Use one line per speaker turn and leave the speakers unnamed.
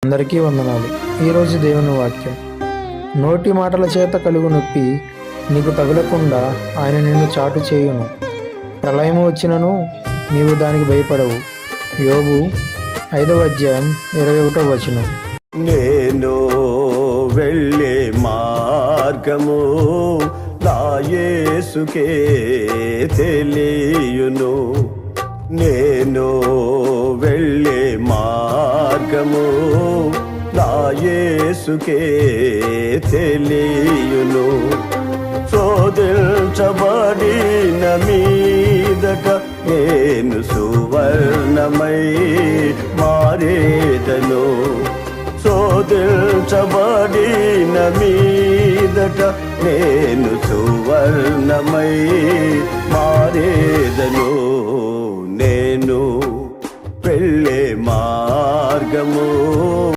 అందరికీ వందనాలు. ఈరోజు దేవుని వాక్యం. నోటి మాటల చేత కలుగు నొప్పి నీకు తగులకుండా ఆయన నిన్ను చాటు చేయును. ప్రళయము వచ్చినను నీవు దానికి భయపడవు. యోబు 5:21.
నేను వెళ్ళే మార్గము నా యేసుకే తెలియును. నేను వెళ్ళే మార్గము నా యేసుకే తెలియును. శోధించబడిన మీదట నేను సువర్ణమై మారేదను. శోధించబడిన మీదట నేను సువర్ణమై మారేదను. నేను వెళ్ళే మార్గము